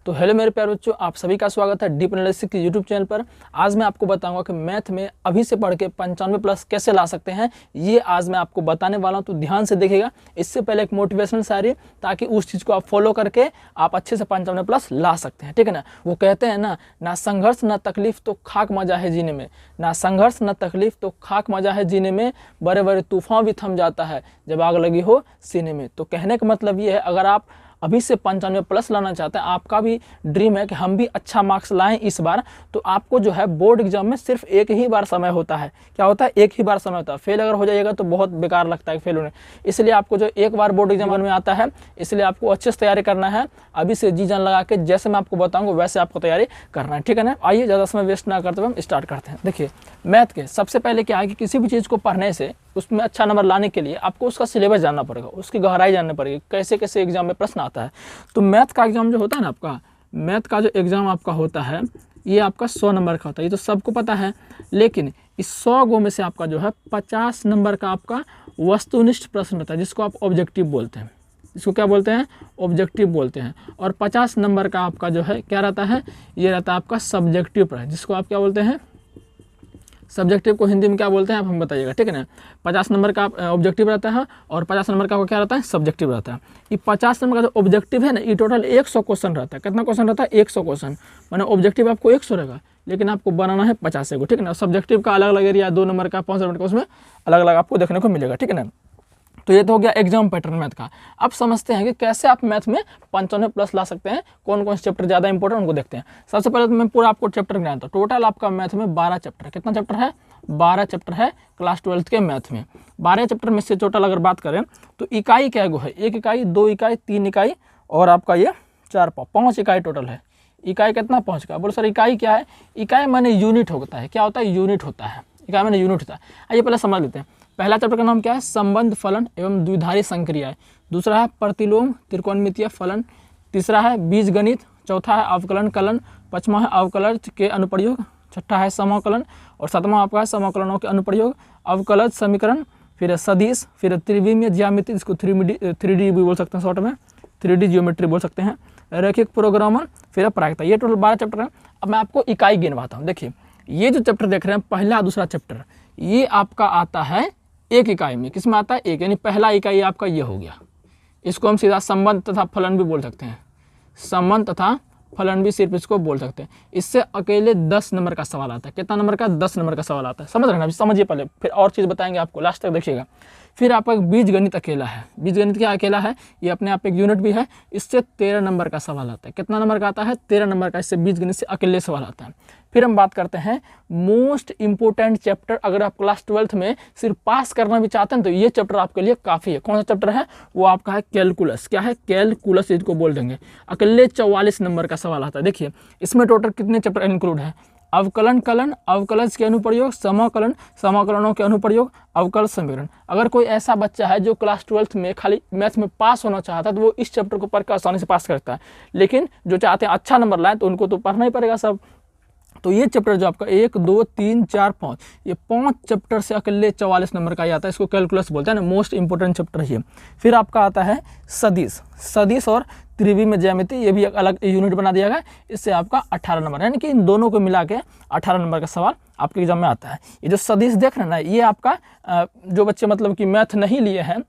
तो हेलो मेरे प्यारे बच्चों, आप सभी का स्वागत है डीप एनालिसिस के यूट्यूब चैनल पर। आज मैं आपको बताऊंगा कि मैथ में अभी से पढ़ के 95 प्लस कैसे ला सकते हैं। ये आज मैं आपको बताने वाला हूं, तो ध्यान से देखिएगा। इससे पहले एक मोटिवेशनल शायरी, ताकि उस चीज़ को आप फॉलो करके आप अच्छे से 95 प्लस ला सकते हैं, ठीक है ना। वो कहते हैं ना संघर्ष ना तकलीफ तो खाक मजा है जीने में, ना संघर्ष ना तकलीफ तो खाक मजा है जीने में, बड़े बड़े तूफान भी थम जाता है जब आग लगी हो सीने में। तो कहने का मतलब ये है, अगर आप अभी से 95 प्लस लाना चाहते हैं, आपका भी ड्रीम है कि हम भी अच्छा मार्क्स लाएं इस बार, तो आपको जो है बोर्ड एग्जाम में सिर्फ एक ही बार समय होता है। क्या होता है? एक ही बार समय होता है। फेल अगर हो जाइएगा तो बहुत बेकार लगता है फेल होने। इसलिए आपको जो एक बार बोर्ड एग्जाम में आता है, इसलिए आपको अच्छे से तैयारी करना है। अभी से जी जान लगा के जैसे मैं आपको बताऊंगा वैसे आपको तैयारी करना है, ठीक है ना। आइए ज़्यादा समय वेस्ट ना करते हुए हम स्टार्ट करते हैं। देखिए, मैथ के सबसे पहले क्या है कि किसी भी चीज़ को पढ़ने से उसमें अच्छा नंबर लाने के लिए आपको उसका सिलेबस जानना पड़ेगा, उसकी गहराई जाननी पड़ेगी, कैसे कैसे एग्जाम में प्रश्न आता है। तो मैथ का एग्जाम जो होता है ना, आपका मैथ का जो एग्ज़ाम आपका होता है, ये आपका 100 नंबर का होता है। ये तो सबको पता है। लेकिन इस 100 गो में से आपका जो है 50 नंबर का आपका वस्तुनिष्ठ प्रश्न रहता है, जिसको आप ऑब्जेक्टिव बोलते हैं। इसको क्या बोलते हैं? ऑब्जेक्टिव बोलते हैं। और 50 नंबर का आपका जो है क्या रहता है? ये रहता है आपका सब्जेक्टिव प्रश्न, जिसको आप क्या बोलते हैं? सब्जेक्टिव को हिंदी में क्या बोलते हैं आप हम बताइएगा, ठीक है ना। 50 नंबर का ऑब्जेक्टिव रहता है और 50 नंबर का क्या रहता है? सब्जेक्टिव रहता है। ये 50 नंबर का जो ऑब्जेक्टिव है ना, ये टोटल 100 क्वेश्चन रहता है। कितना क्वेश्चन रहता है? 100 क्वेश्चन। माने ऑब्जेक्टिव आपको 100 रहेगा, लेकिन आपको बनाना है 50 को, ठीक है ना। सब्जेक्टिव का अलग अलग एरिया, 2 नंबर का, 5 नंबर का, उसमें अलग अलग आपको देखने को मिलेगा, ठीक है ना। तो ये तो हो गया एग्जाम पैटर्न मैथ का। अब समझते हैं कि कैसे आप मैथ में 95 प्लस ला सकते हैं। कौन कौन से चैप्टर ज़्यादा इंपॉर्टेंट उनको देखते हैं। सबसे पहले तो मैं पूरा आपको चैप्टर गिनाता हूँ। टोटल आपका मैथ में 12 चैप्टर। कितना चैप्टर है? 12 चैप्टर है क्लास 12th के मैथ में। 12 चैप्टर में से टोटल अगर बात करें तो इकाई क्या गो है? 1 इकाई, 2 इकाई, 3 इकाई और आपका ये 5 इकाई टोटल है। इकाई कितना? 5 का। बोलो सर इकाई क्या है? इकाई माने यूनिट होता है। क्या होता है? यूनिट होता है। इकाई माने यूनिट होता है। आइए पहले समझ लेते हैं। पहला चैप्टर का नाम क्या है? संबंध फलन एवं द्विधारी संक्रियाएं। दूसरा है प्रतिलोम त्रिकोणमितीय फलन। तीसरा है बीजगणित। चौथा है अवकलन कलन। पांचवा है अवकलज के अनुप्रयोग। छठा है समाकलन और सातवां आपका है समाकलनों के अनुप्रयोग, अवकलज समीकरण, फिर सदिश, फिर त्रिविमीय ज्यामिति, जिसको 3D भी बोल सकते हैं, शॉर्ट में 3D ज्योमेट्री बोल सकते हैं, रैखिक प्रोग्रामन, फिर प्रायिकता। ये टोटल 12 चैप्टर है। अब मैं आपको इकाई गिनवाता हूँ। देखिए, ये जो चैप्टर देख रहे हैं, पहला दूसरा चैप्टर, ये आपका आता है 1 इकाई में। किस में आता है? 1, यानी पहला इकाई आपका ये हो गया। इसको हम सीधा संबंध तथा फलन भी बोल सकते हैं। संबंध तथा फलन भी सिर्फ इसको बोल सकते हैं। इससे अकेले 10 नंबर का सवाल आता है। कितना नंबर का? 10 नंबर का सवाल आता है। समझ रहे हैं? अभी समझिए पहले, फिर और चीज़ बताएंगे आपको, लास्ट तक देखिएगा। फिर आपका बीजगणित अकेला है। बीजगणित क्या अकेला है? ये अपने आप एक यूनिट भी है। इससे 13 नंबर का सवाल आता है। कितना नंबर का आता है? 13 नंबर का। इससे बीजगणित से अकेले सवाल आता है। फिर हम बात करते हैं मोस्ट इंपोर्टेंट चैप्टर। अगर आप क्लास 12th में सिर्फ पास करना भी चाहते हैं तो ये चैप्टर आपके लिए काफ़ी है। कौन सा चैप्टर है? वो आपका है कैलकुलस। क्या है? कैलकुलस, इसको बोल देंगे। अकेले 44 नंबर का सवाल आता है। देखिए, इसमें टोटल कितने चैप्टर इंक्लूड है? अवकलन कलन, अवकलज के अनुप्रयोग, समाकलन, समाकलनों के अनुप्रयोग, अवकल समीकरण। अगर कोई ऐसा बच्चा है जो क्लास 12th में खाली मैथ में पास होना चाहता है तो वो इस चैप्टर को पढ़कर आसानी से पास करता है। लेकिन जो चाहते हैं अच्छा नंबर लाएं तो उनको तो पढ़ना ही पड़ेगा सब। तो ये चैप्टर जो आपका 1, 2, 3, 4, 5, ये 5 चैप्टर से अकेले 44 नंबर का ही आता है। इसको कैलकुलस बोलते हैं ना, मोस्ट इंपोर्टेंट चैप्टर है। फिर आपका आता है सदिश। सदिश और त्रिविमीय ज्यामिति, ये भी एक अलग यूनिट बना दिया गया। इससे आपका 18 नंबर, यानी कि इन दोनों को मिला के 18 नंबर का सवाल आपके एग्जाम में आता है। ये जो सदिश देख रहे हैं ना, ये आपका जो बच्चे मतलब कि मैथ नहीं लिए हैं,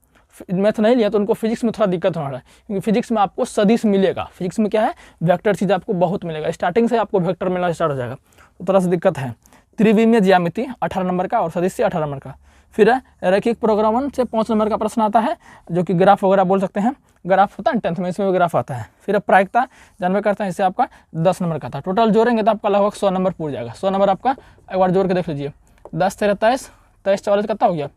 मैथ नहीं लिया तो उनको फिजिक्स में थोड़ा दिक्कत होना है, क्योंकि फिजिक्स में आपको सदिश मिलेगा। फिजिक्स में क्या है? वेक्टर चीज़ आपको बहुत मिलेगा। स्टार्टिंग से आपको वेक्टर मिलना स्टार्ट हो जाएगा, तो थोड़ा सा दिक्कत है। त्रिविमीय ज्यामिति 18 नंबर का और सदिश से 18 नंबर का। फिर रैखिक प्रोग्रामन से 5 नंबर का प्रश्न आता है, जो कि ग्राफ वगैरह बोल सकते हैं। ग्राफ होता है 10th में, इसमें भी ग्राफ आता है। फिर प्रायिकता जानवे करते हैं, इससे आपका 10 नंबर का था। टोटल जोड़ेंगे तो आपका लगभग 100 नंबर पूरा जाएगा। 100 नंबर आपका एक बार जोड़ के देख लीजिए। 10 13 23, 23 44 कितना हो गया?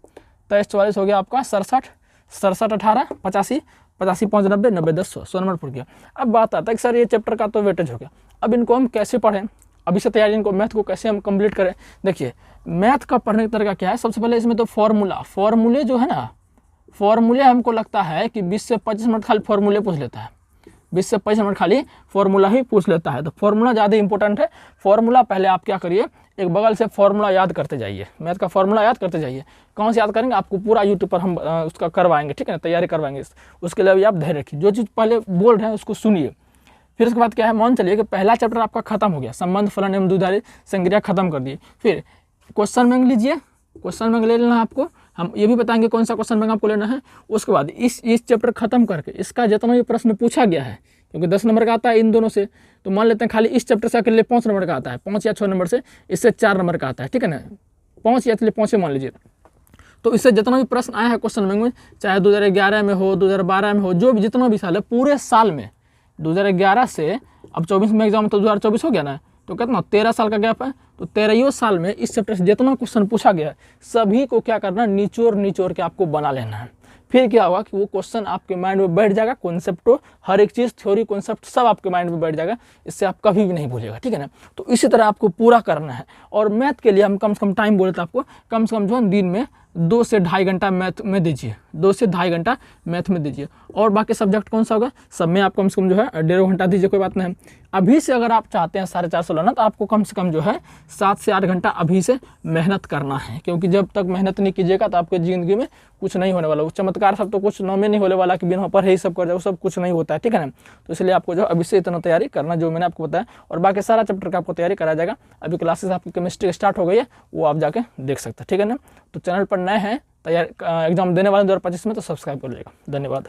23 44 हो गया आपका 67, 67 18 85, 85 5 90, 90 10 100 नंबर पूर गया। अब बात आता है कि सर ये चैप्टर का तो वेटेज हो गया, अब इनको हम कैसे पढ़ें? अभी से तैयारी, इनको मैथ को कैसे हम कंप्लीट करें? देखिए, मैथ का पढ़ने का तरीका क्या है? सबसे पहले इसमें तो फॉर्मूले जो है ना, फॉर्मूले हमको लगता है कि 20 से 25 मिनट खाली फॉर्मूले पूछ लेता है। 20 से 25 मिनट खाली फॉर्मूला ही पूछ लेता है। तो फॉर्मूला ज़्यादा इंपॉर्टेंट है। फॉर्मूला पहले आप क्या करिए, एक बगल से फॉर्मूला याद करते जाइए। मैथ का फॉर्मूला याद करते जाइए। कौन से याद करेंगे? आपको पूरा यूट्यूब पर हम उसका करवाएंगे, ठीक है ना, तैयारी करवाएंगे। उसके लिए भी आप धैर्य रखिए। जो चीज़ पहले बोल रहे हैं उसको सुनिए, फिर उसके बाद क्या है, मान चलिए कि पहला चैप्टर आपका खत्म हो गया, संबंध फलन एवं द्विधारी संक्रिया खत्म कर दिए। फिर क्वेश्चन बैंक लीजिए, क्वेश्चन बैंक ले लेना है आपको, हम ये भी बताएंगे कौन सा क्वेश्चन बैंक आपको लेना है। उसके बाद इस चैप्टर खत्म करके इसका जितना भी प्रश्न पूछा गया है, क्योंकि 10 नंबर का आता है इन दोनों से, तो मान लेते हैं खाली इस चैप्टर से अकेले 5 नंबर का आता है, 5 या 6 नंबर से, इससे 4 नंबर का आता है, ठीक है ना, 5 या चलिए 5 मान लीजिए। तो इससे जितना भी प्रश्न आया है क्वेश्चन बैंक में, चाहे 2011 में हो, 2012 में हो, जो भी जितना भी साल है, पूरे साल में 2011 से अब 24 में एग्जाम, तो 2024 हो गया ना, तो कितना 13 साल का गैप है। तो 13 साल में इस चैप्टर से जितना क्वेश्चन पूछा गया है सभी को क्या करना, निचोड़ निचोड़ के आपको बना लेना है। फिर क्या होगा कि वो क्वेश्चन आपके माइंड में बैठ जाएगा, कॉन्सेप्ट हो, हर एक चीज़, थ्योरी, कॉन्सेप्ट सब आपके माइंड में बैठ जाएगा, इससे आप कभी भी नहीं भूलिएगा, ठीक है ना। तो इसी तरह आपको पूरा करना है। और मैथ के लिए हम कम से कम टाइम बोले थे आपको, कम से कम जो है दिन में 2 से ढाई घंटा मैथ में दीजिए, 2 से ढाई घंटा मैथ में दीजिए। और बाकी सब्जेक्ट कौन सा होगा, सब में आप कम से कम जो है 1.5 घंटा दीजिए, कोई बात नहीं। अभी से अगर आप चाहते हैं 450 लाना, तो आपको कम से कम जो है 7 से 8 घंटा अभी से मेहनत करना है, क्योंकि जब तक मेहनत नहीं कीजिएगा तो आपके ज़िंदगी में कुछ नहीं होने वाला। वो चमत्कार सब तो कुछ नाम में नहीं होने वाला कि बिना पढ़े ही सब कर जाओ, सब कुछ नहीं होता है, ठीक है ना। तो इसलिए आपको जो अभी से इतना तैयारी करना जो मैंने आपको बताया, और बाकी सारा चैप्टर का आपको तैयारी करा जाएगा। अभी क्लासेस आपकी केमिस्ट्री स्टार्ट हो गई है, वो आप जाके देख सकते हैं, ठीक है ना। तो चैनल पर नए हैं, तैयार एग्जाम देने वाले 2025 में, तो सब्सक्राइब कर लीजिएगा। धन्यवाद।